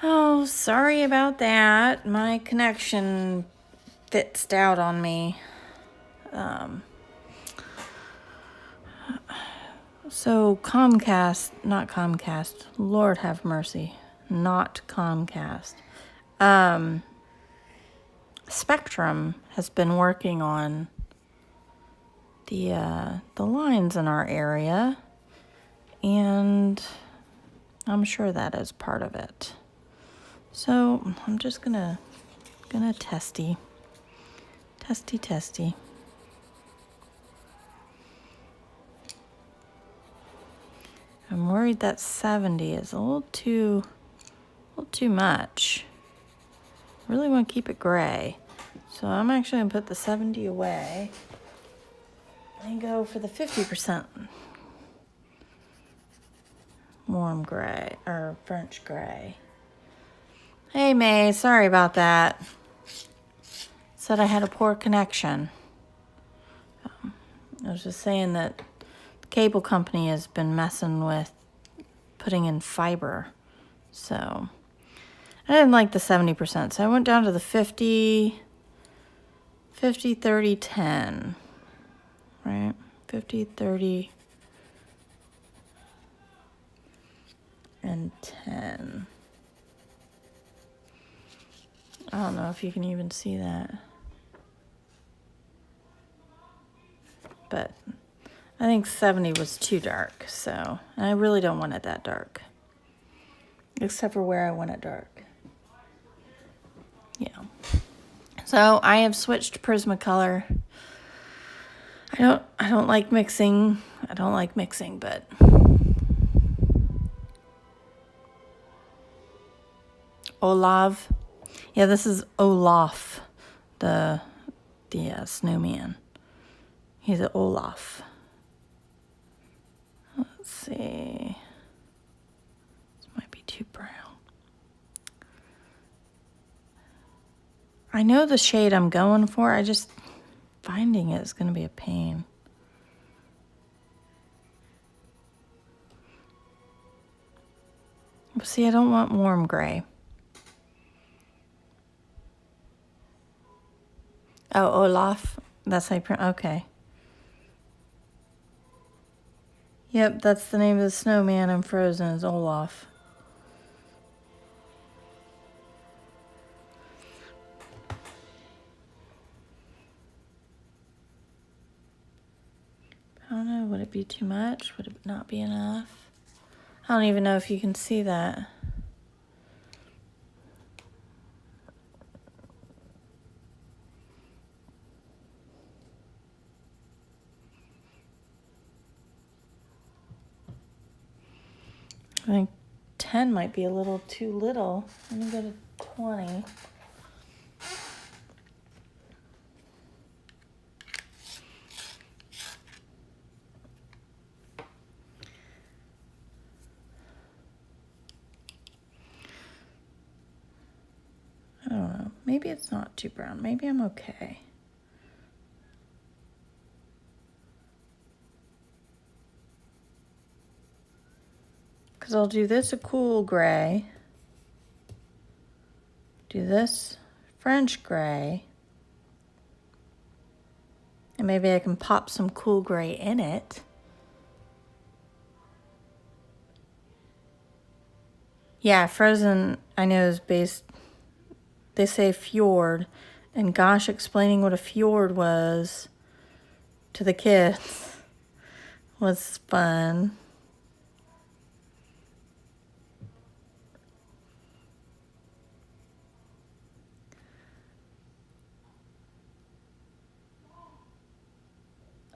Oh, sorry about that. My connection fitzed out on me. So Comcast, not Comcast, Lord have mercy, not Comcast. Spectrum has been working on the lines in our area, and I'm sure that is part of it. So I'm just gonna testy. I'm worried that 70 is a little too much. I really want to keep it gray. So I'm actually gonna put the 70 away and go for the 50% warm gray, or French gray. Hey May, sorry about that. Said I had a poor connection. I was just saying that the cable company has been messing with putting in fiber. So I didn't like the 70%, so I went down to the 50, 30, 10. Right? 50, 30, and 10. I don't know if you can even see that. But I think 70 was too dark, so and I really don't want it that dark. Except for where I want it dark. Yeah. So I have switched to Prismacolor. I don't like mixing. But Olav. Yeah, this is Olaf, the snowman. He's an Olaf. Let's see. This might be too brown. I know the shade I'm going for. I just finding it is going to be a pain. See, I don't want warm gray. Oh, Olaf. That's how you pronounce. Okay. Yep, that's the name of the snowman in Frozen, is Olaf. I don't know, would it be too much? Would it not be enough? I don't even know if you can see that. I think 10 might be a little too little. Let me go to 20. I don't know. Maybe it's not too brown. Maybe I'm okay. Because I'll do this a cool gray. Do this French gray. And maybe I can pop some cool gray in it. Yeah, Frozen, I know, is based, they say fjord. And gosh, explaining what a fjord was to the kids was fun.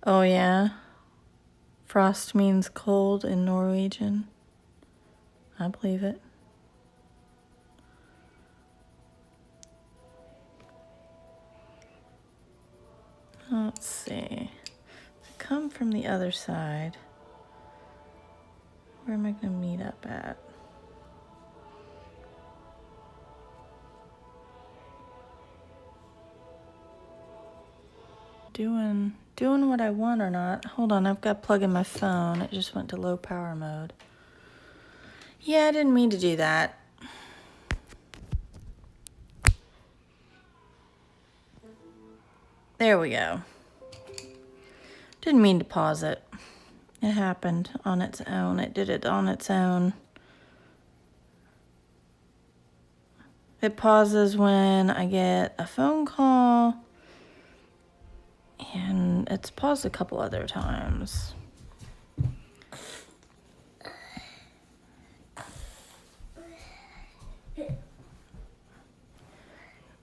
Oh yeah, frost means cold in Norwegian. I believe it. Let's see. Come from the other side. Where am I going to meet up at? Doing what I want or not. Hold on, I've got to plug in my phone. It just went to low power mode. Yeah, I didn't mean to do that. There we go. Didn't mean to pause it. It happened on its own. It did it on its own. It pauses when I get a phone call, and it's paused a couple other times.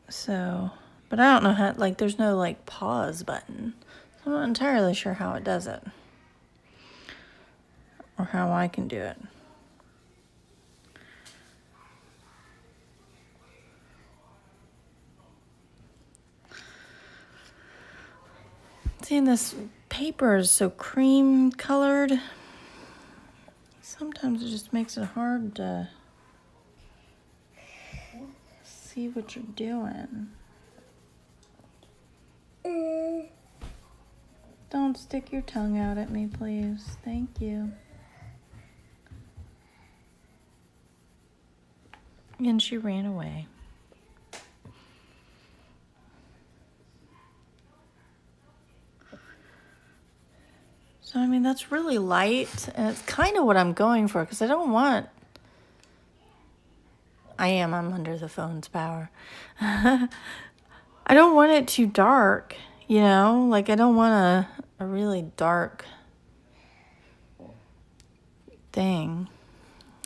So, but I don't know how, like, there's no, like, pause button. So I'm not entirely sure how it does it. Or how I can do it. Seeing this paper is so cream colored. Sometimes it just makes it hard to see what you're doing. Don't stick your tongue out at me, please. Thank you. And she ran away. So, I mean, that's really light, and it's kind of what I'm going for, because I don't want... I'm under the phone's power. I don't want it too dark, you know? Like, I don't want a really dark thing.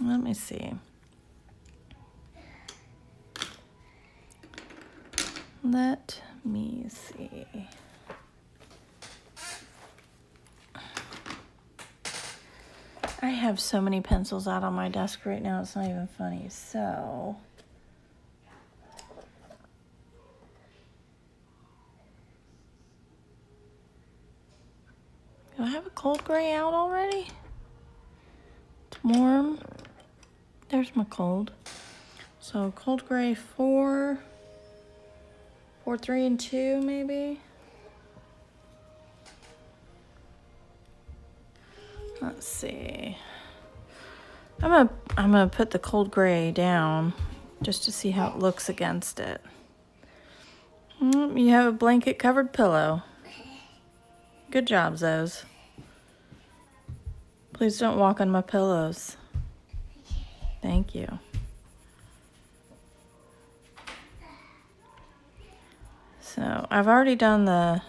Let me see. Let me see. I have so many pencils out on my desk right now, it's not even funny. So, do I have a cold gray out already? It's warm. There's my cold. So cold gray 4, 3, and 2 maybe. Let's see. I'm gonna put the cold gray down just to see how it looks against it. You have a blanket covered pillow. Good job, Zoes. Please don't walk on my pillows. Thank you. So I've already done the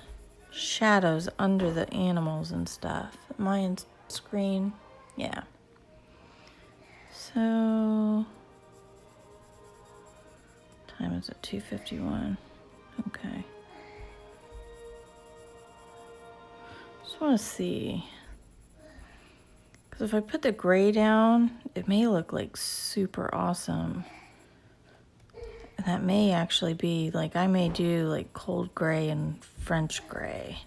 shadows under the animals and stuff. My screen, yeah. So, time is at 2:51. Okay. Just want to see. Because if I put the gray down, it may look like super awesome. And that may actually be, like, I may do like cold gray and French gray.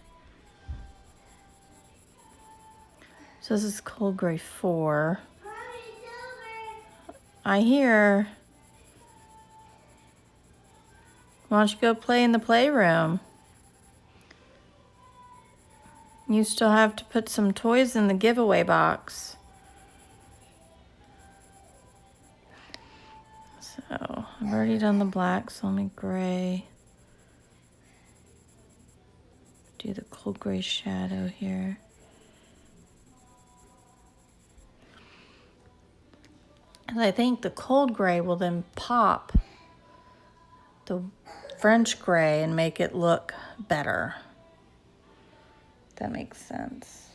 So this is cold gray 4. I hear. Why don't you go play in the playroom? You still have to put some toys in the giveaway box. So I've already done the black, so let me gray. Do the cold gray shadow here. And I think the cold gray will then pop the French gray and make it look better. If that makes sense.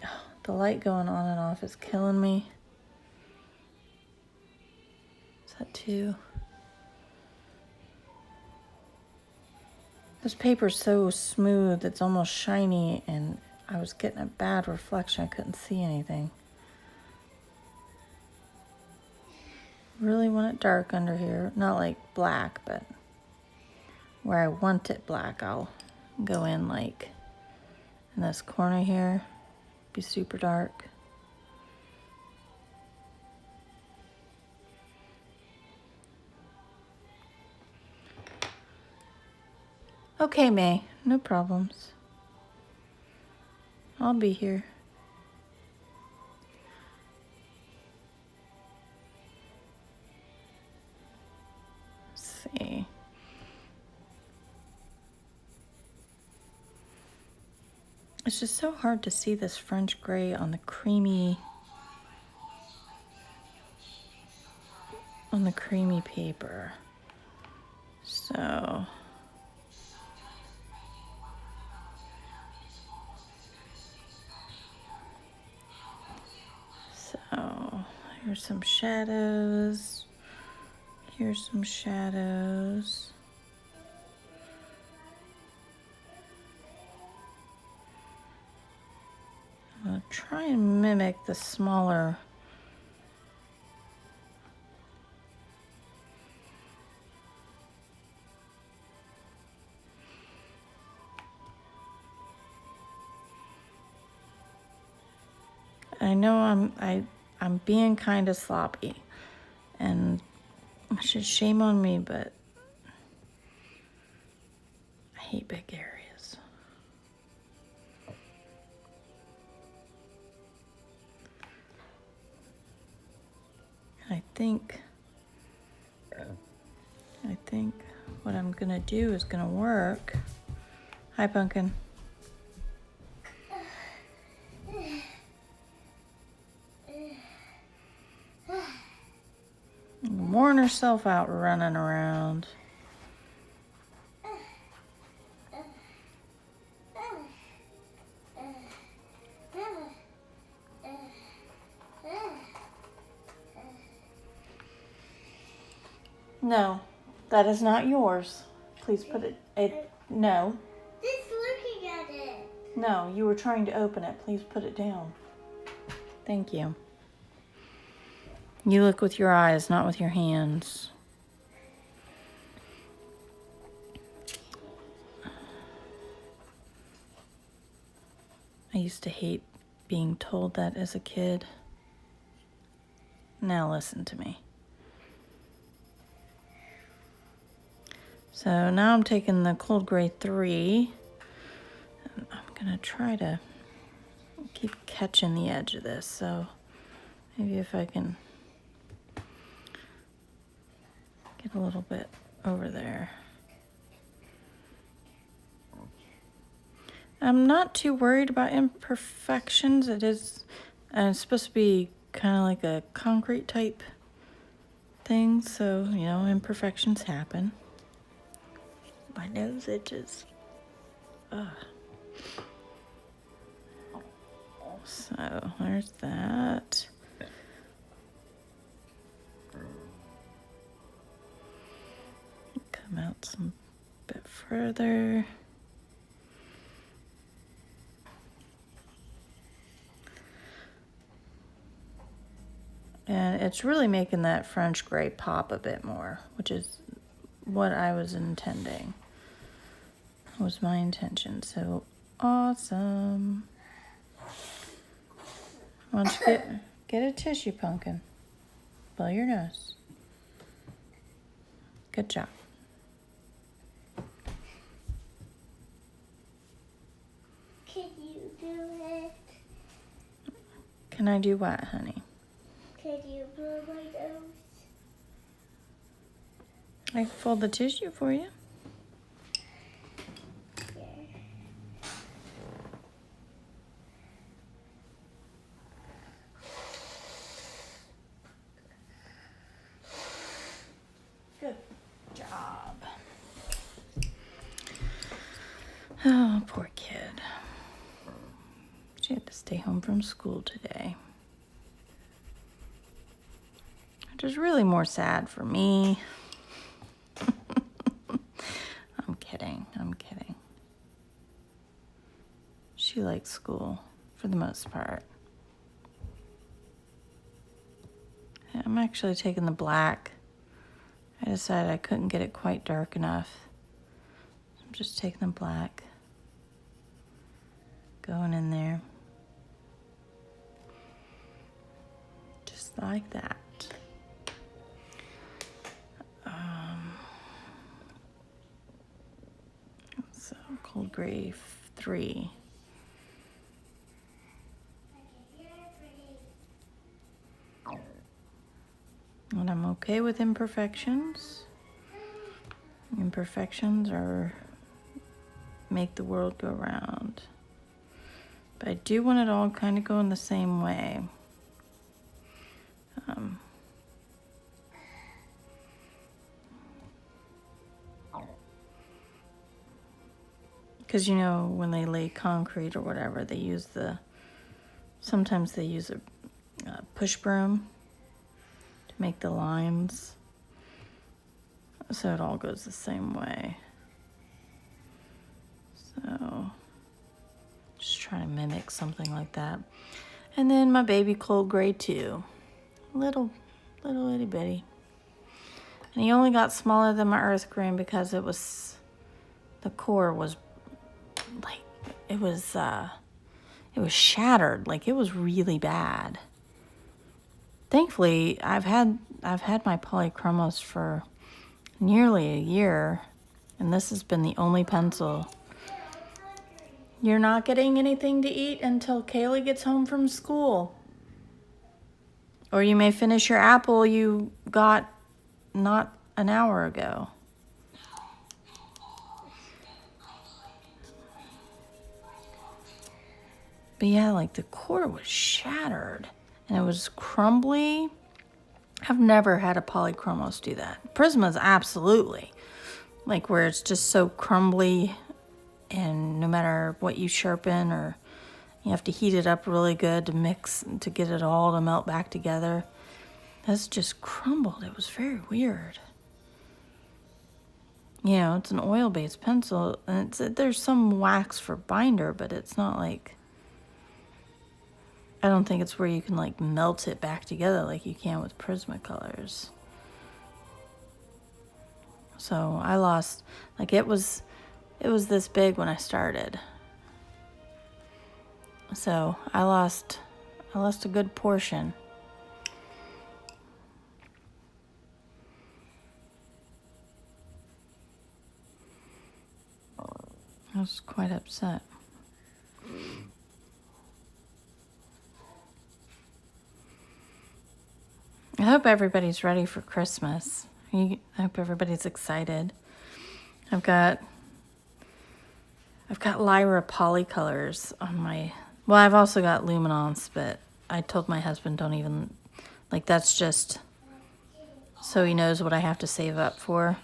Oh, the light going on and off is killing me. Is that 2? This paper's so smooth, it's almost shiny, and I was getting a bad reflection. I couldn't see anything. Really want it dark under here. Not like black, but where I want it black, I'll go in like in this corner here. Be super dark. Okay, May, no problems. I'll be here. Let's see. It's just so hard to see this French gray on the creamy paper. So here's some shadows. Here's some shadows. I'll try and mimic the smaller I know I'm being kind of sloppy, and shame on me, but I hate big areas. I think what I'm gonna do is gonna work. Hi, Pumpkin. Worn herself out running around. No, that is not yours. Please put it, no. Just looking at it. No, you were trying to open it. Please put it down. Thank you. You look with your eyes, not with your hands. I used to hate being told that as a kid. Now listen to me. So now I'm taking the Cold Gray 3. And I'm gonna try to keep catching the edge of this. So maybe if I can get a little bit over there. I'm not too worried about imperfections. It's supposed to be kind of like a concrete type thing, so, you know, imperfections happen. My nose itches. Ugh. So, there's that. Come out some bit further. And it's really making that French gray pop a bit more, which is what I was intending. That was my intention. So awesome. Why don't you get a tissue, Pumpkin? Blow your nose. Good job. Can you do it? Can I do what, honey? Can you blow my nose? I can fold the tissue for you. Yeah. Good job. Oh, poor kid. She had to stay home from school today. Which is really more sad for me. I'm kidding. She likes school for the most part. I'm actually taking the black. I decided I couldn't get it quite dark enough. I'm just taking the black, going in there. Just like that. So Cold Gray 3. And I'm okay with imperfections. Imperfections make the world go round. But I do want it all kind of going the same way. Because, you know, when they lay concrete or whatever, they use sometimes they use a push broom to make the lines. So it all goes the same way. So just trying to mimic something like that. And then my baby cold gray too. Little itty bitty. And he only got smaller than my earth green because the core was like, it was shattered. Like, it was really bad. Thankfully, I've had my Polychromos for nearly a year, and this has been the only pencil. You're not getting anything to eat until Kaylee gets home from school. Or you may finish your apple you got not an hour ago. But yeah, like the core was shattered and it was crumbly. I've never had a Polychromos do that. Prisma's absolutely. Like where it's just so crumbly and no matter what you sharpen or you have to heat it up really good to mix, to get it all to melt back together. That's just crumbled. It was very weird. You know, it's an oil-based pencil, and there's some wax for binder, but it's not like, I don't think it's where you can like melt it back together like you can with Prismacolors. So I lost, like it was this big when I started. So I lost a good portion. I was quite upset. I hope everybody's ready for Christmas. I hope everybody's excited. I've got Lyra Polycolors on my, well, I've also got Luminance, but I told my husband don't even, like that's just so he knows what I have to save up for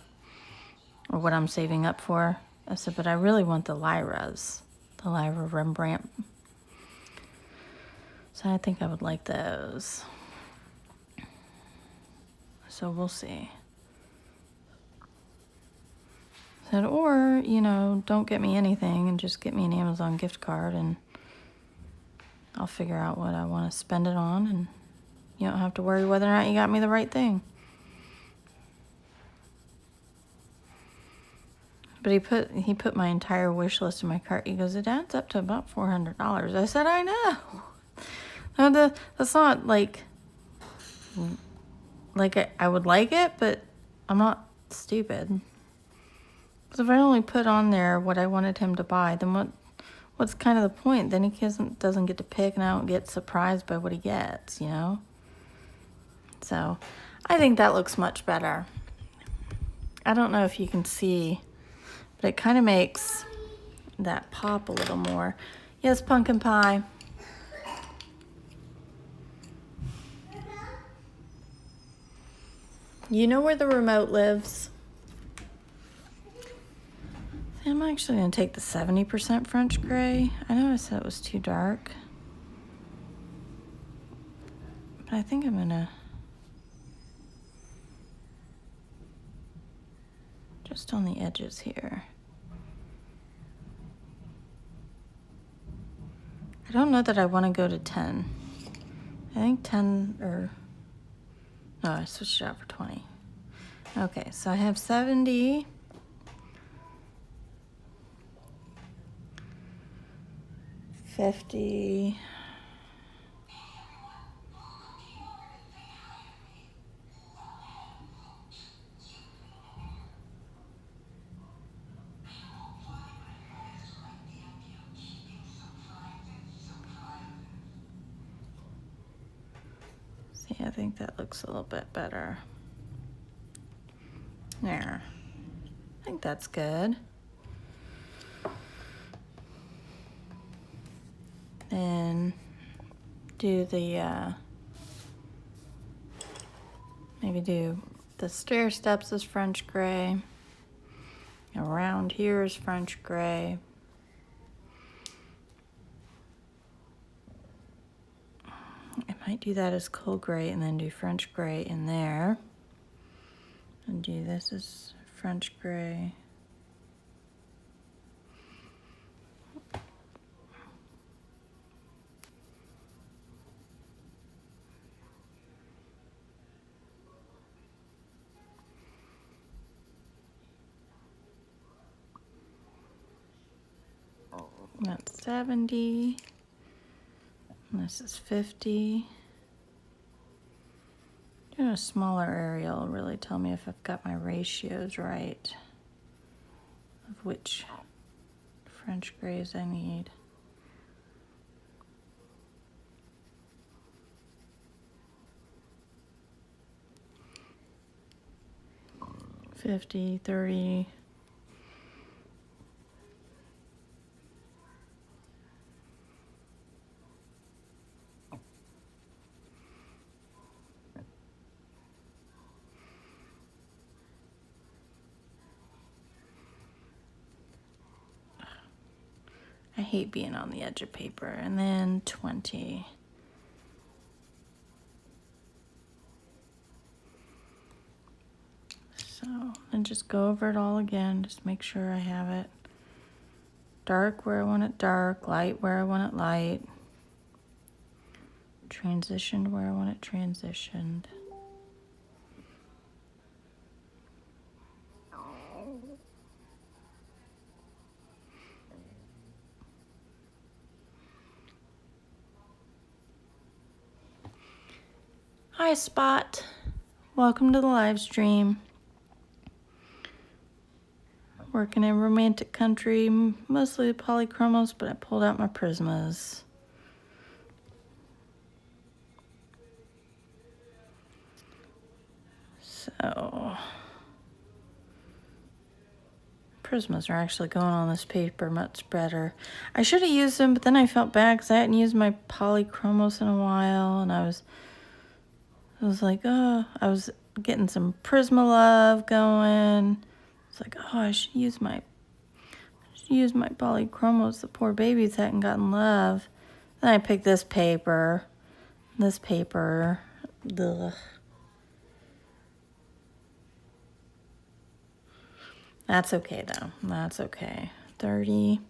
or what I'm saving up for. I said, but I really want the Lyras, the Lyra Rembrandt. So I think I would like those. So we'll see. I said, or, you know, don't get me anything and just get me an Amazon gift card and I'll figure out what I want to spend it on and you don't have to worry whether or not you got me the right thing. But he put my entire wish list in my cart. He goes, it adds up to about $400. I said, I know. No, that's not like I would like it, but I'm not stupid. Because if I only put on there what I wanted him to buy, then what's kind of the point? Then he doesn't get to pick and I don't get surprised by what he gets, you know? So I think that looks much better. I don't know if you can see, but it kind of makes that pop a little more. Yes, pumpkin pie. You know where the remote lives? I'm actually going to take the 70% French gray. I know I said it was too dark. But I think I'm going to just on the edges here. I don't know that I want to go to 10. I think 10 or... No, I switched it out for 20. Okay, so I have 70. 50. See, I think that looks a little bit better. There. I think that's good. Then do the, maybe do the stair steps as French gray. Around here is French gray. I might do that as coal gray and then do French gray in there. And do this as French gray. That's 70. And this is 50. Doing a smaller area will really tell me if I've got my ratios right of which French grays I need. $50, $30. I hate being on the edge of paper. And then 20. So, and just go over it all again. Just make sure I have it dark where I want it dark, light where I want it light, transitioned where I want it transitioned. Hi, Spot. Welcome to the live stream. Working in romantic country, mostly Polychromos, but I pulled out my Prismas. So, Prismas are actually going on this paper much better. I should have used them, but then I felt bad because I hadn't used my Polychromos in a while, and I was like, oh, I was getting some Prisma love going. It's like, oh, I should use my Polychromos. The poor babies hadn't gotten love. Then I picked this paper. Ugh. That's okay though. That's okay. 30.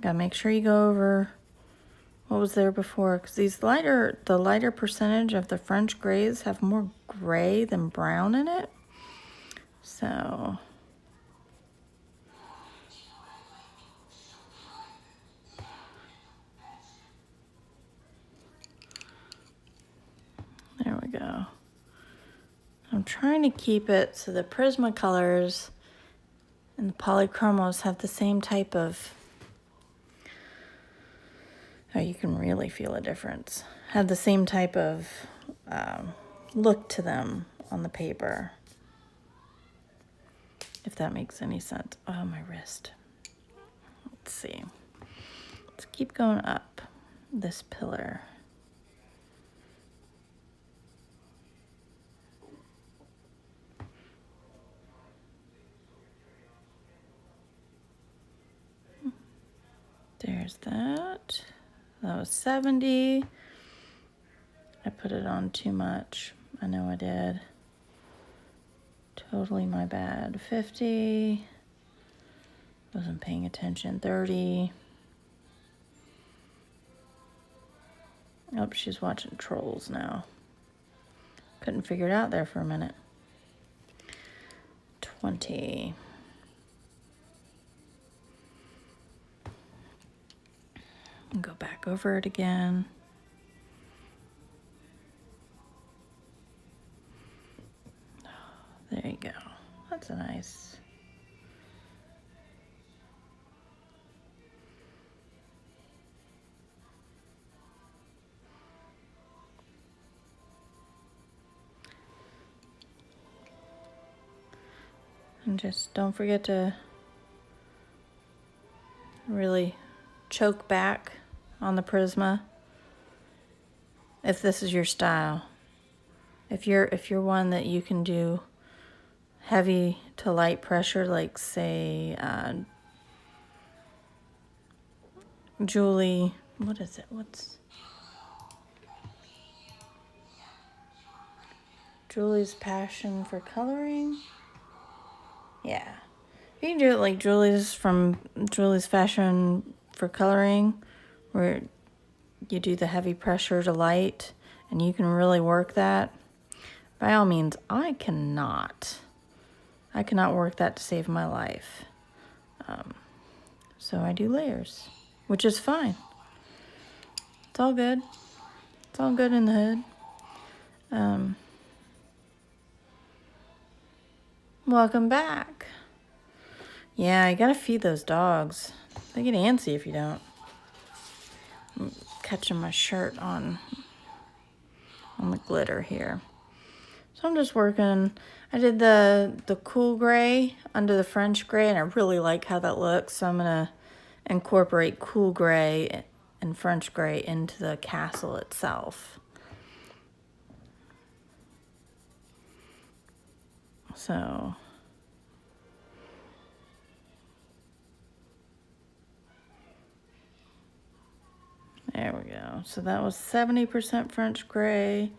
Gotta make sure you go over what was there before, because the lighter percentage of the French grays have more gray than brown in it. So there we go. I'm trying to keep it so the Prisma colors and the Polychromos have the same type of, oh, you can really feel a difference. Have the same type of look to them on the paper. If that makes any sense. Oh, my wrist. Let's see. Let's keep going up this pillar. There's that. That was 70. I put it on too much. I know I did. Totally my bad. 50. Wasn't paying attention. 30. Oh, she's watching Trolls now. Couldn't figure it out there for a minute. 20. And go back over it again. There you go. That's a nice. And just don't forget to really choke back on the Prisma. If this is your style. If you're one that you can do heavy to light pressure, like say Julie, what is it? What's Julie's passion for coloring? Yeah. You can do it like Julie's from Julie's Fashion for Coloring, where you do the heavy pressure to light, and you can really work that. By all means, I cannot work that to save my life. So I do layers, which is fine. It's all good. It's all good in the hood. Welcome back. Yeah, you gotta feed those dogs. They get antsy if you don't. I'm catching my shirt on the glitter here. So I'm just working. I did the cool gray under the French gray, and I really like how that looks. So I'm gonna incorporate cool gray and French gray into the castle itself. So there we go. So that was 70% French gray,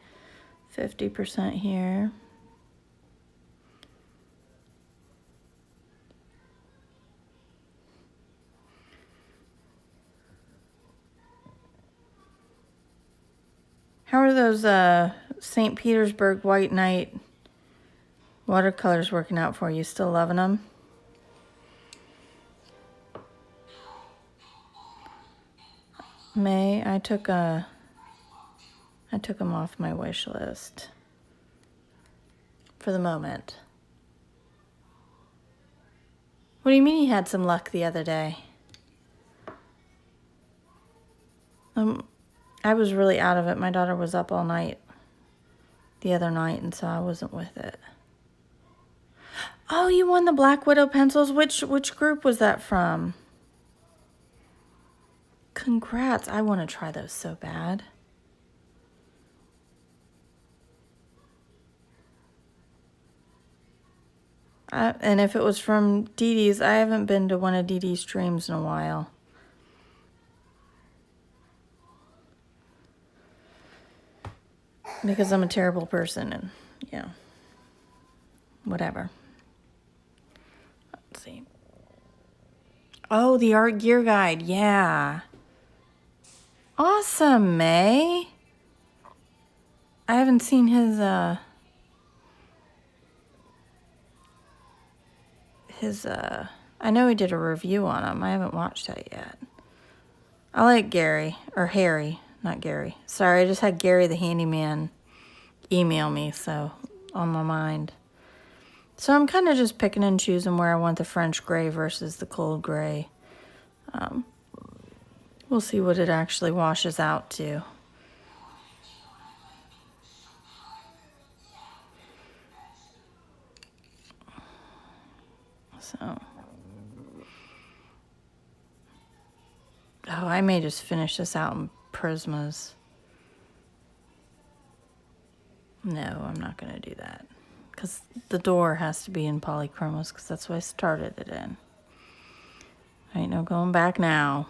50% here. How are those St. Petersburg White Night watercolors working out for you? Still loving them? May, I took them off my wish list for the moment. What do you mean you had some luck the other day? I was really out of it. My daughter was up all night the other night, and so I wasn't with it. Oh, you won the Black Widow pencils? Which group was that from? Congrats. I want to try those so bad. And if it was from Dee Dee's, I haven't been to one of Dee Dee's streams in a while. Because I'm a terrible person and, you know, whatever. Let's see. Oh, the art gear guide. Yeah. Awesome, May. I haven't seen his I know he did a review on him. I haven't watched that yet. I like Gary, or Harry, not Gary. Sorry, I just had Gary the handyman email me, so on my mind. So I'm kind of just picking and choosing where I want the French gray versus the cold gray. We'll see what it actually washes out to. So, oh, I may just finish this out in Prismas. No, I'm not going to do that. Because the door has to be in Polychromos, because that's what I started it in. Ain't no going back now.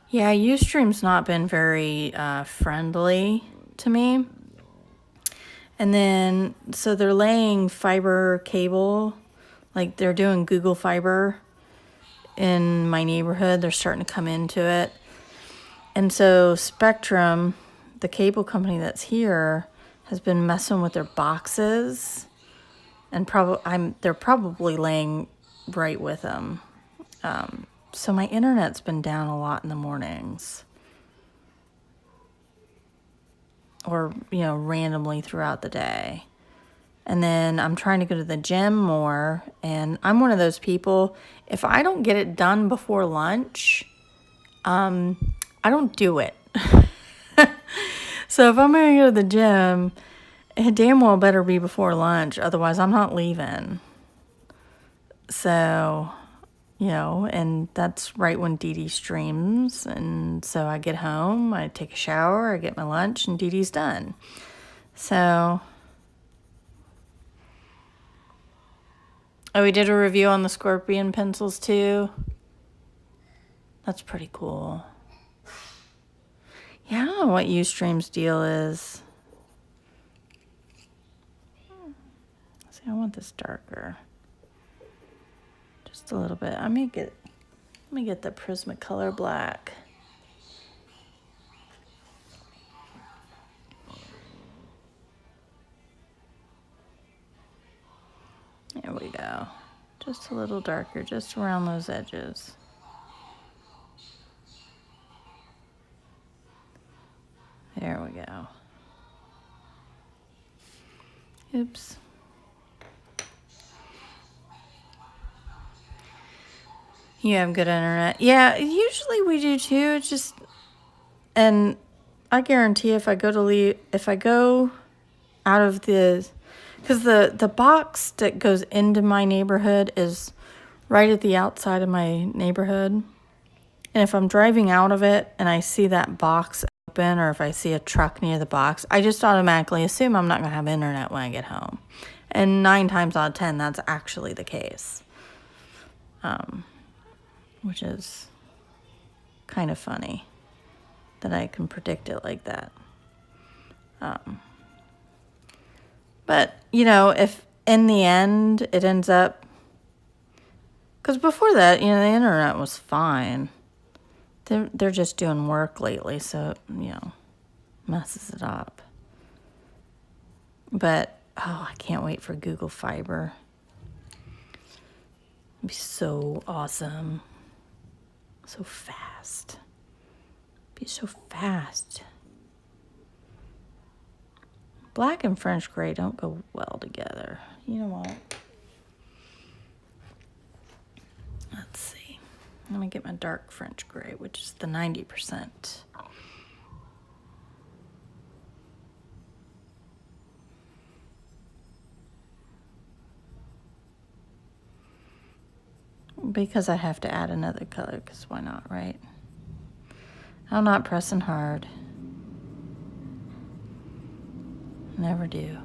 Yeah, Ustream's not been very friendly to me. And then, so they're laying fiber cable, like they're doing Google Fiber in my neighborhood. They're starting to come into it. And so Spectrum, the cable company that's here, has been messing with their boxes. And they're probably laying right with them. So my internet's been down a lot in the mornings. Or, you know, randomly throughout the day. And then I'm trying to go to the gym more. And I'm one of those people, if I don't get it done before lunch, I don't do it. So if I'm going to go to the gym It damn well better be before lunch, otherwise I'm not leaving. So, you know, and that's right when Dee Dee streams. And so I get home, I take a shower, I get my lunch, and Dee Dee's done. So, oh, we did a review on the Scorpion pencils too. That's pretty cool. Yeah, I don't know what Ustream's deal is. See, I want this darker. Just a little bit. Let me get the Prismacolor black. There we go. Just a little darker, just around those edges. There we go. Oops. You have good internet. Yeah, usually we do too. It's just, and I guarantee if I go out of the, because the box that goes into my neighborhood is right at the outside of my neighborhood. And if I'm driving out of it and I see that box open, or if I see a truck near the box, I just automatically assume I'm not going to have internet when I get home. And 9 times out of 10, that's actually the case. Which is kind of funny that I can predict it like that. But, you know, if in the end it ends up, because before that, you know, the internet was fine. They're just doing work lately, so, you know, messes it up. But, oh, I can't wait for Google Fiber. It'd be so awesome. So fast. Be so fast. Black and French gray don't go well together. You know what? Let's see. Let me get my dark French gray, which is the 90%. Because I have to add another color, because why not, right? I'm not pressing hard. Never do.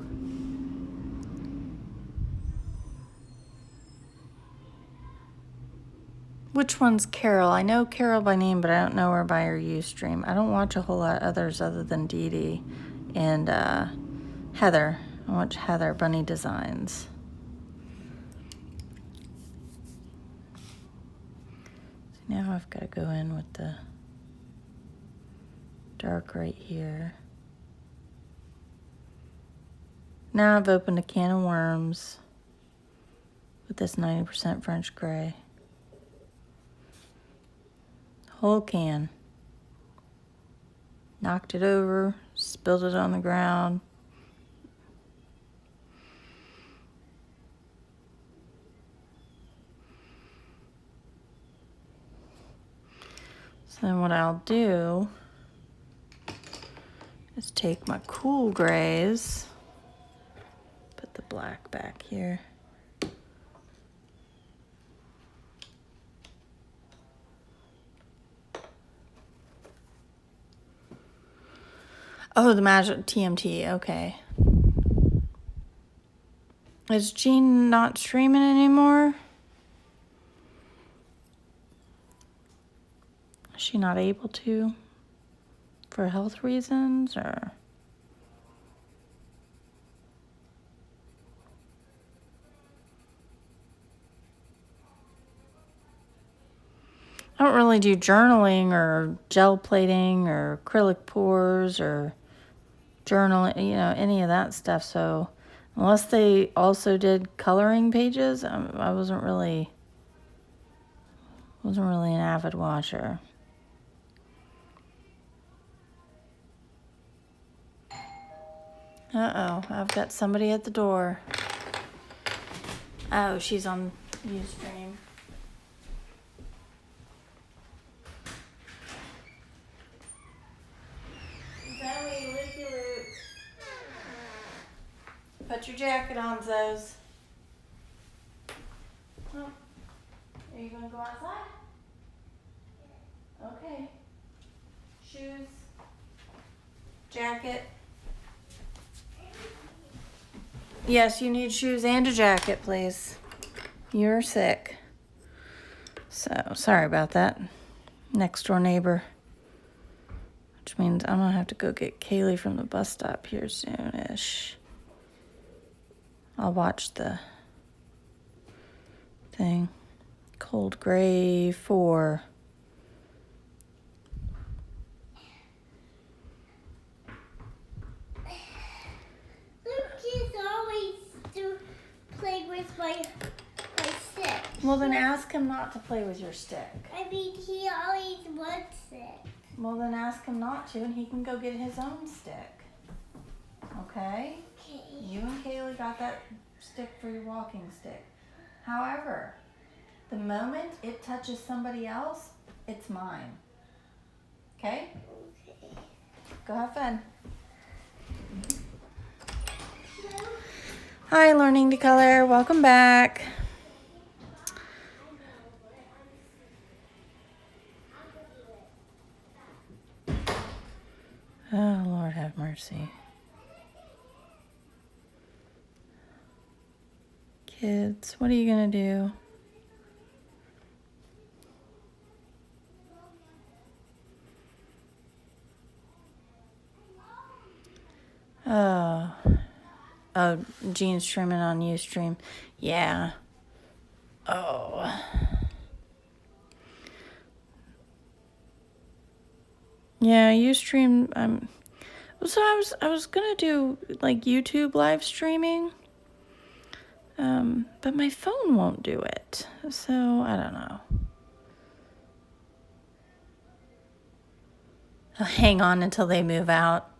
Which one's Carol? I know Carol by name, but I don't know her by her Ustream. I don't watch a whole lot others other than Dee Dee and Heather. I watch Heather Bunny Designs. So now I've got to go in with the dark right here. Now I've opened a can of worms with this 90% French gray. Whole can. Knocked it over, spilled it on the ground. So then what I'll do is take my cool grays, put the black back here. Oh, the Magic TMT, okay. Is Jean not streaming anymore? Is she not able to? For health reasons, or? I don't really do journaling or gel plating or acrylic pours or journaling, you know, any of that stuff. So unless they also did coloring pages, I wasn't really an avid watcher. Uh-oh, I've got somebody at the door. Oh, she's on Ustream. Put your jacket on, Zoes. Oh. Are you gonna go outside? Okay. Shoes. Jacket. Yes, you need shoes and a jacket, please. You're sick. So, sorry about that. Next door neighbor. Which means I'm gonna have to go get Kaylee from the bus stop here soon-ish. I'll watch the thing. Cold gray 4. Lucas always do play with my stick. Well, then ask him not to play with your stick. I mean, he always wants it. Well, then ask him not to, and he can go get his own stick. Okay? Okay. You and Kaylee got that stick for your walking stick. However, the moment it touches somebody else, it's mine. Okay? Okay. Go have fun. Hi, Learning to Color. Welcome back. Oh, Lord have mercy. Kids, what are you going to do? Oh, Gene's streaming on Ustream. Yeah. Oh. Yeah, Ustream. So I was gonna do like YouTube live streaming. But my phone won't do it. So I don't know. I'll hang on until they move out.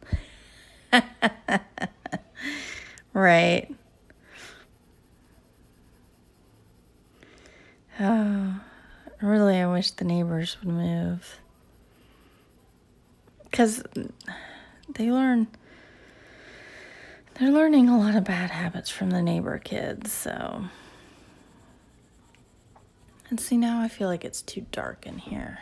Right. Oh, really, I wish the neighbors would move. Because they're learning a lot of bad habits from the neighbor kids, so. And see, now I feel like it's too dark in here.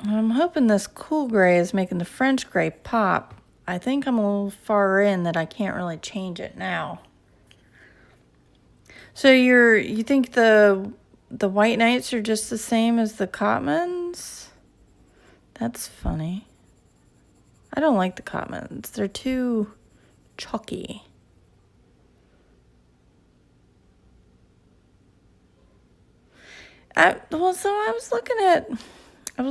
I'm hoping this cool gray is making the French gray pop. I think I'm a little far in that I can't really change it now. So you think the white nights are just the same as the Cotmans? That's funny. I don't like the Cotmans. They're too chalky. So I was looking at a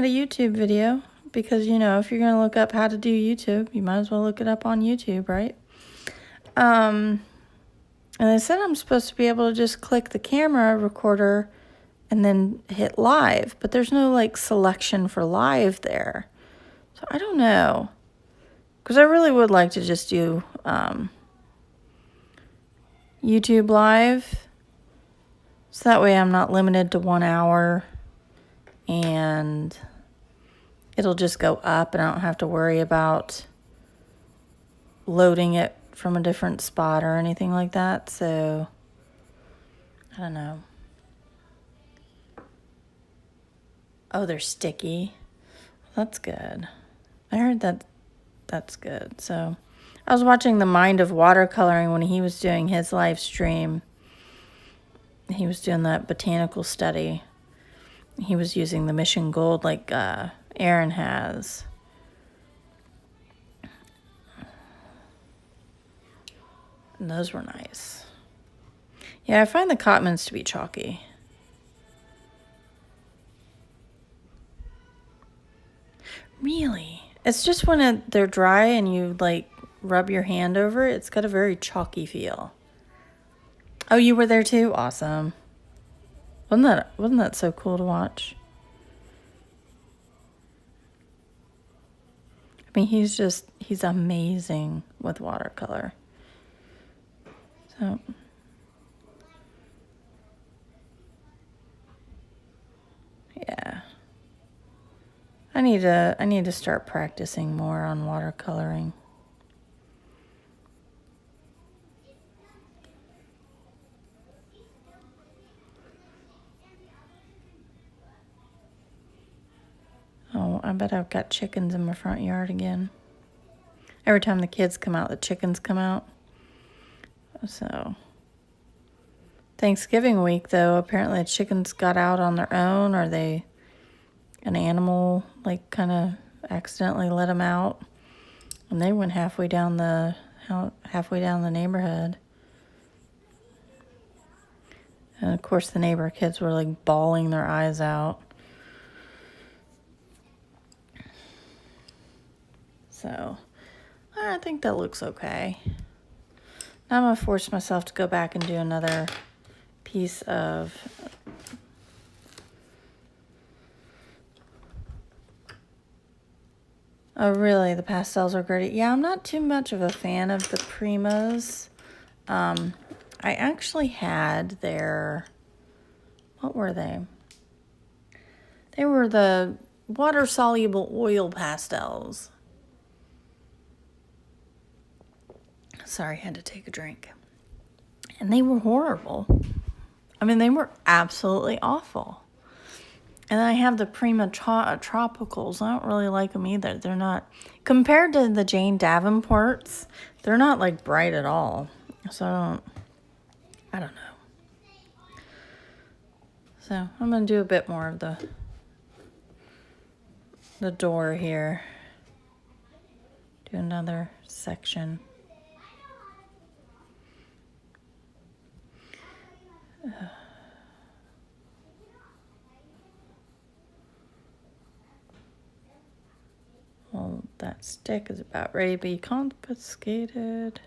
YouTube video because, you know, if you're going to look up how to do YouTube, you might as well look it up on YouTube, right? And they said I'm supposed to be able to just click the camera recorder and then hit live, but there's no like selection for live there. So I don't know, because I really would like to just do YouTube live. So that way I'm not limited to 1 hour and it'll just go up and I don't have to worry about loading it from a different spot or anything like that. So I don't know. Oh, they're sticky. That's good. I heard that's good. So I was watching The Mind of Watercoloring when he was doing his live stream. He was doing that botanical study. He was using the Mission Gold like Aaron has. And those were nice. Yeah, I find the Cotmans to be chalky. Really? It's just when they're dry and you like rub your hand over it, it's got a very chalky feel. Oh, you were there too? Awesome. Wasn't that so cool to watch? I mean, he's amazing with watercolor. So yeah. I need to start practicing more on watercoloring. I bet I've got chickens in my front yard again. Every time the kids come out, the chickens come out. So, Thanksgiving week, though, apparently the chickens got out on their own, or an animal, like, kind of accidentally let them out. And they went halfway down the neighborhood. And, of course, the neighbor kids were, like, bawling their eyes out. So, I think that looks okay. Now I'm going to force myself to go back and do another piece of oh, really? The pastels are great. Yeah, I'm not too much of a fan of the Primos. I actually had their, what were they? They were the water-soluble oil pastels. Sorry, I had to take a drink. And they were horrible. I mean, they were absolutely awful. And I have the Prima Tropicals. I don't really like them either. They're not, compared to the Jane Davenports, they're not like bright at all. So I don't know. So I'm going to do a bit more of the door here. Do another section. Well, that stick is about ready to be confiscated,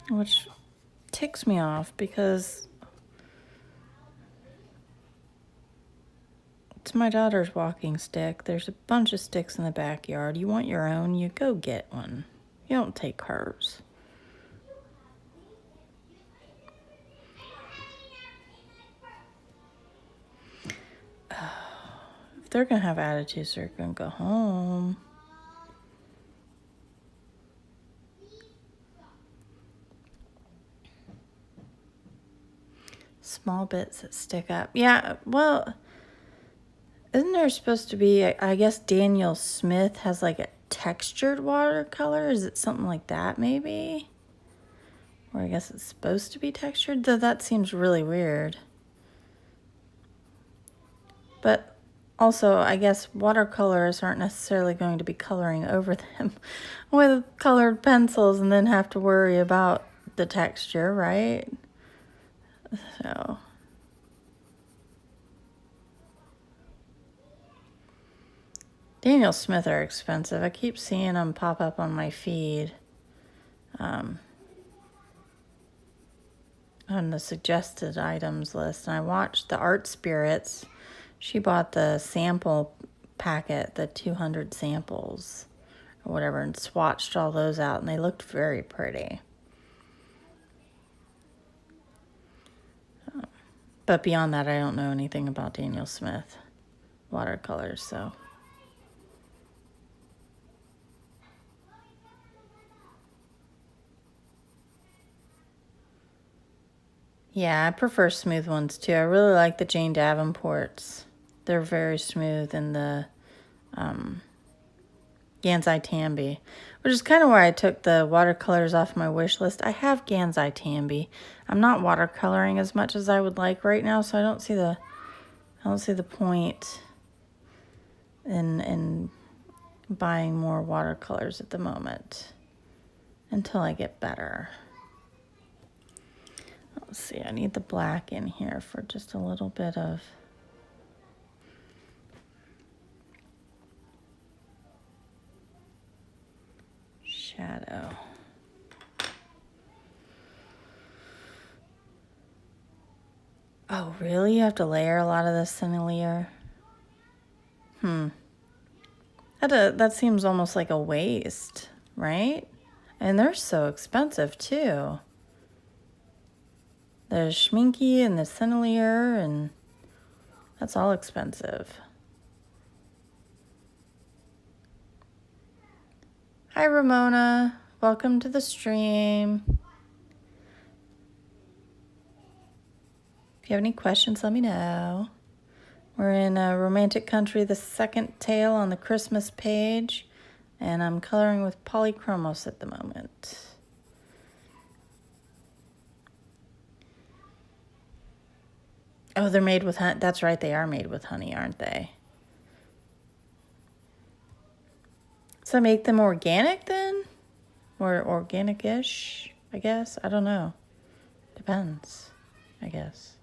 which ticks me off because it's my daughter's walking stick. There's a bunch of sticks in the backyard. You want your own, you go get one. You don't take hers. If they're going to have attitudes, they're going to go home. Small bits that stick up. Yeah, well, isn't there supposed to be, I guess Daniel Smith has like a textured watercolor? Is it something like that maybe? Or I guess it's supposed to be textured, though that seems really weird. But also, I guess watercolors aren't necessarily going to be coloring over them with colored pencils and then have to worry about the texture, right? So, Daniel Smith are expensive. I keep seeing them pop up on my feed. On the suggested items list. And I watched the Art Spirits. She bought the sample packet, the 200 samples or whatever, and swatched all those out, and they looked very pretty. But beyond that, I don't know anything about Daniel Smith watercolors, so. Yeah, I prefer smooth ones too. I really like the Jane Davenports. They're very smooth, and the Gansai Tambi, which is kind of why I took the watercolors off my wish list. I have Gansai Tambi. I'm not watercoloring as much as I would like right now, so I don't see the point in buying more watercolors at the moment until I get better. Let's see, I need the black in here for just a little bit of shadow. Oh, really? You have to layer a lot of this Sennelier? That seems almost like a waste, right? And they're so expensive, too. The Schminky and the Sennelier, and that's all expensive. Hi, Ramona. Welcome to the stream. If you have any questions, let me know. We're in a Romantic Country, the second tale on the Christmas page, and I'm coloring with Polychromos at the moment. Oh, they're made with honey. That's right, they are made with honey, aren't they? So make them organic then? Or organic-ish, I guess? I don't know. Depends, I guess.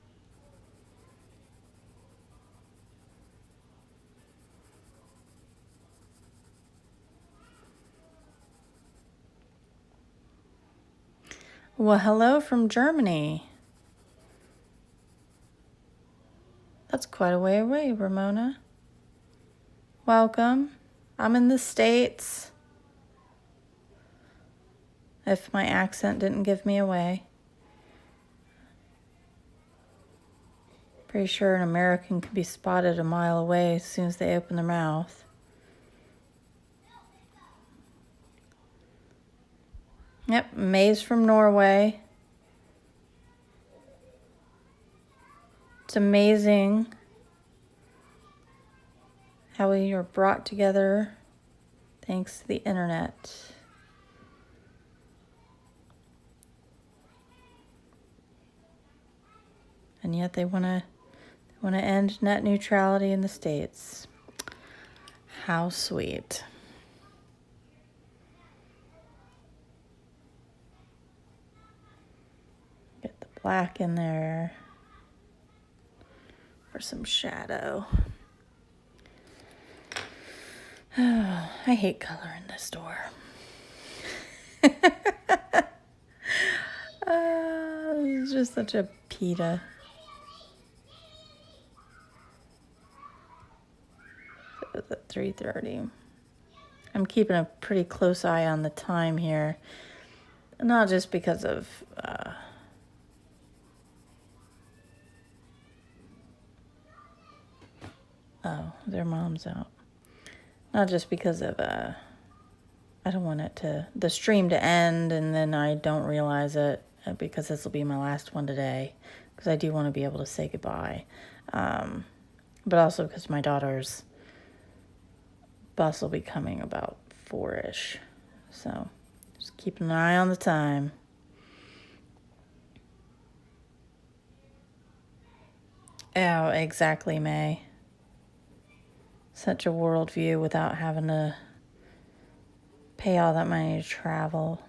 Well, hello from Germany. That's quite a way away, Ramona. Welcome. I'm in the States. If my accent didn't give me away. Pretty sure an American can be spotted a mile away as soon as they open their mouth. Yep, May's from Norway. It's amazing how we are brought together thanks to the internet. And yet they want to end net neutrality in the States. How sweet. Get the black in there for some shadow. Oh, I hate color in this door. It's just such a pita. So it's at 3:30. I'm keeping a pretty close eye on the time here. Not just because of oh, their mom's out. Not just because of I don't want the stream to end and then I don't realize it, because this will be my last one today, because I do want to be able to say goodbye. But also because my daughter's bus will be coming about 4-ish. So just keep an eye on the time. Oh, exactly, May. Such a worldview without having to pay all that money to travel.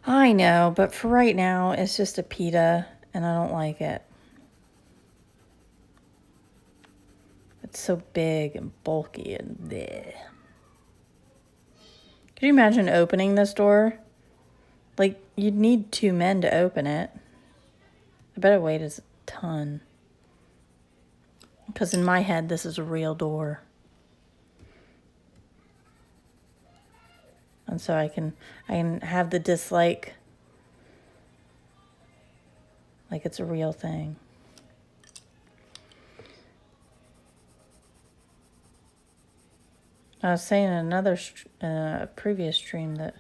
I know, but for right now, it's just a pita, and I don't like it. It's so big and bulky and bleh. Can you imagine opening this door? Like, you'd need 2 men to open it. I bet it weighs a ton. Because in my head, this is a real door. And so I can have the dislike like it's a real thing. I was saying in another previous stream that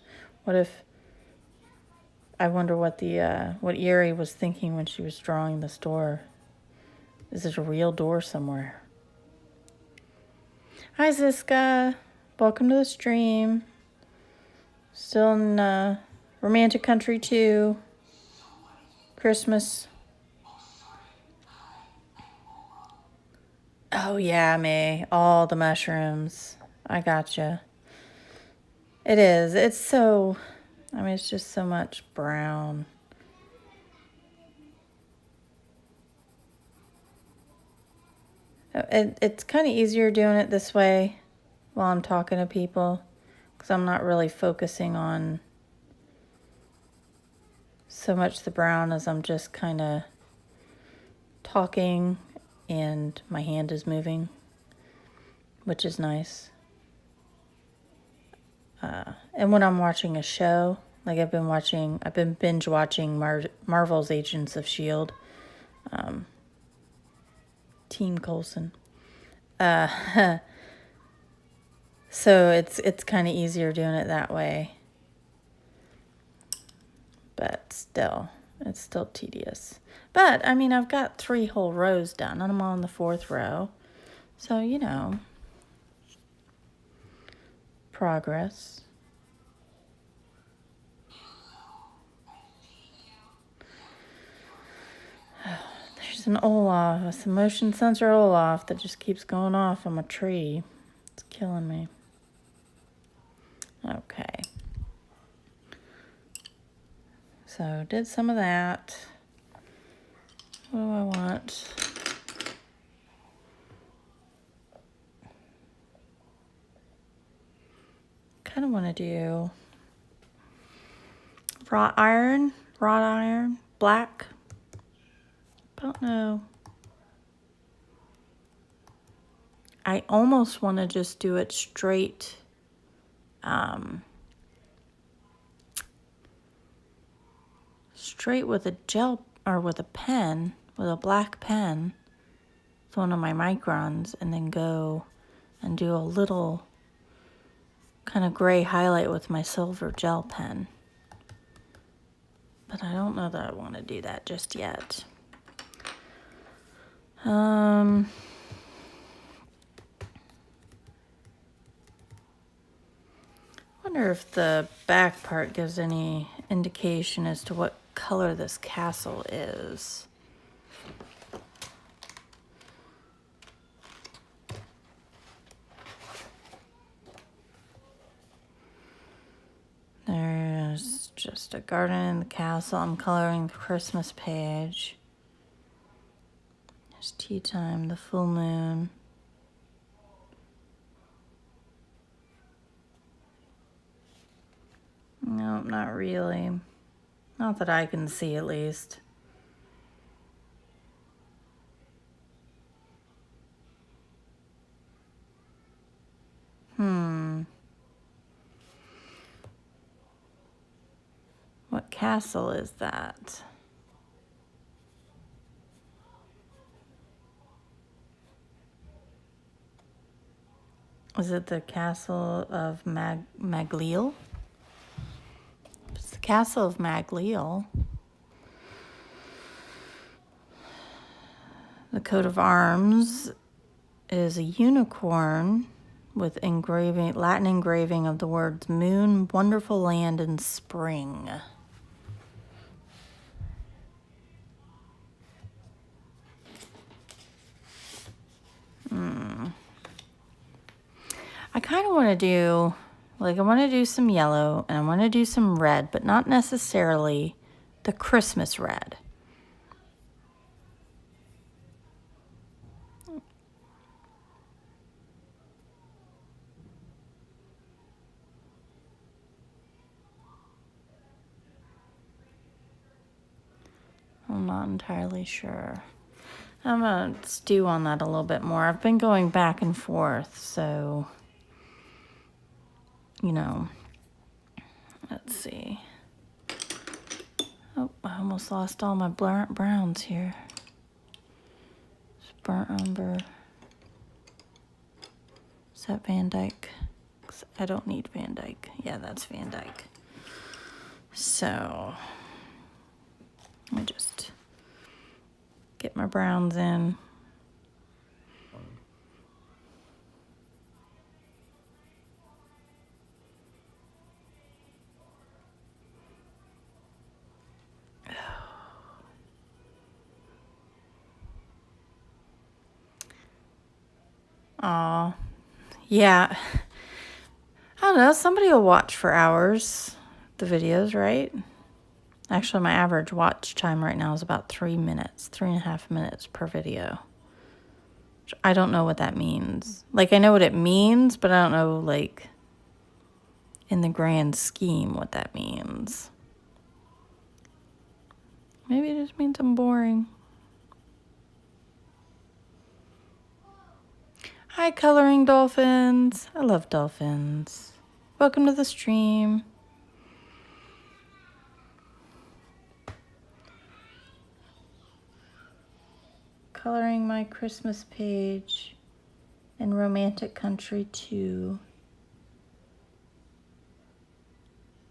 I wonder what Erie was thinking when she was drawing this door. Is it a real door somewhere? Hi, Ziska. Welcome to the stream. Still in Romantic Country 2. Christmas. Oh, yeah, May. All the mushrooms. I gotcha. It is. It's so... I mean, it's just so much brown. It's kind of easier doing it this way while I'm talking to people, because I'm not really focusing on so much the brown as I'm just kind of talking and my hand is moving, which is nice. And when I'm watching a show, like I've been binge watching Marvel's Agents of S.H.I.E.L.D. Team Coulson. So it's kind of easier doing it that way. But still, It's still tedious. But, I mean, I've got 3 whole rows done, and I'm on the 4th row. So, you know, progress. There's an Olaf, a motion sensor Olaf that just keeps going off on my tree. It's killing me. Okay. So, did some of that. What do I want? Kind of want to do wrought iron, black. Don't know. I almost want to just do it straight. Straight with a gel or with a pen, with a black pen, with one of my microns, and then go and do a little kind of gray highlight with my silver gel pen. But I don't know that I want to do that just yet. Wonder if the back part gives any indication as to what color this castle is. There's just a garden in the castle. I'm coloring the Christmas page. There's tea time, the full moon. No, not really. Not that I can see, at least. What castle is that? Is it the castle of Magleel? It's the castle of Magleel. The coat of arms is a unicorn with Latin engraving of the words moon, wonderful land, and spring. I kind of want to do, I want to do some yellow and I want to do some red, but not necessarily the Christmas red. I'm not entirely sure. I'm going to stew on that a little bit more. I've been going back and forth, so, you know, let's see. Oh, I almost lost all my browns here. It's burnt umber. Is that Van Dyke? I don't need Van Dyke. Yeah, that's Van Dyke. So, let me just get my browns in. Aw, yeah. I don't know, somebody will watch for hours, the videos, right? Actually, my average watch time right now is about 3 minutes, 3.5 minutes per video. I don't know what that means. Like, I know what it means, but I don't know, like, in the grand scheme what that means. Maybe it just means I'm boring. Hi, coloring dolphins. I love dolphins. Welcome to the stream. Coloring my Christmas page in Romantic Country 2.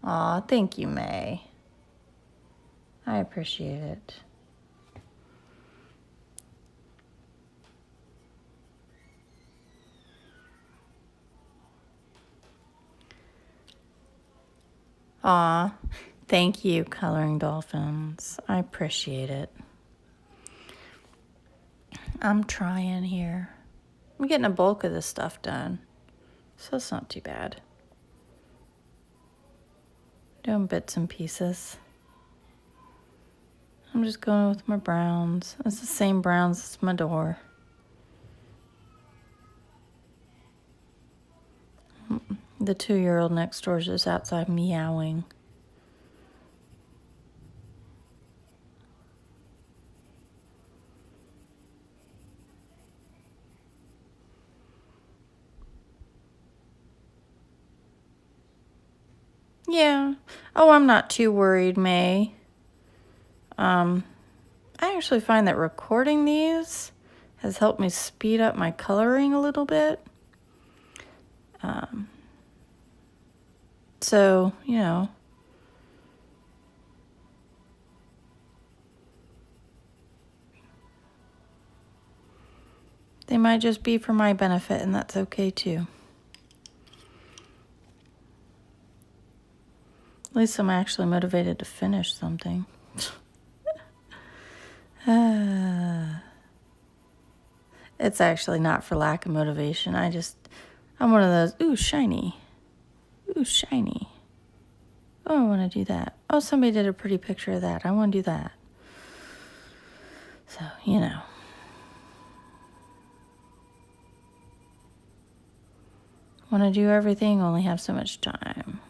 Aw, thank you, May. I appreciate it. Aw, thank you, Coloring Dolphins. I appreciate it. I'm trying here. I'm getting a bulk of this stuff done, so it's not too bad. Doing bits and pieces. I'm just going with my browns. It's the same browns as my door. The 2-year-old next door is just outside meowing. Yeah. Oh, I'm not too worried, May. I actually find that recording these has helped me speed up my coloring a little bit. So, you know, they might just be for my benefit, and that's okay too. At least I'm actually motivated to finish something. It's actually not for lack of motivation. I'm one of those, ooh, shiny. Ooh, shiny. Oh, I want to do that. Oh, somebody did a pretty picture of that. I want to do that. So, you know. Want to do everything, only have so much time.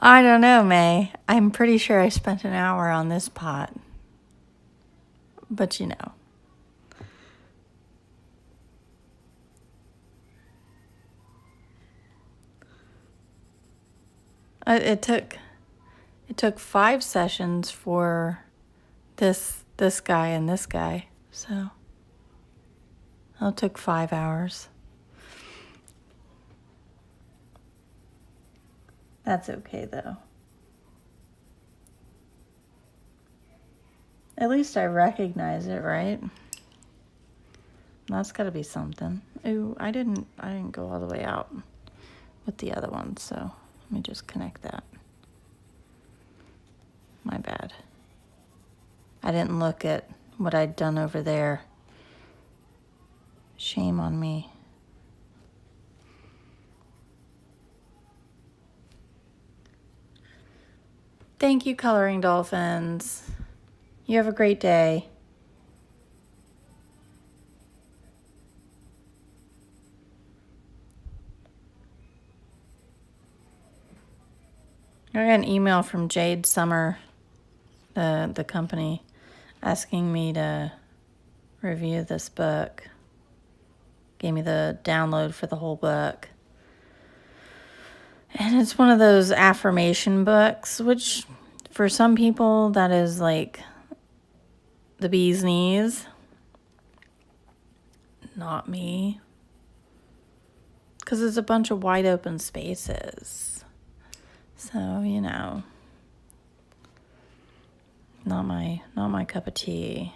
I don't know, May. I'm pretty sure I spent an hour on this pot. But you know. It took 5 sessions for this guy and this guy. So it took 5 hours. That's okay, though. At least I recognize it, right? That's got to be something. Ooh, I didn't go all the way out with the other one, so let me just connect that. My bad. I didn't look at what I'd done over there. Shame on me. Thank you, Coloring Dolphins. You have a great day. I got an email from Jade Summer, the company, asking me to review this book. Gave me the download for the whole book. And it's one of those affirmation books, which for some people that is like the bee's knees. Not me. Because it's a bunch of wide open spaces. So, you know, not my cup of tea.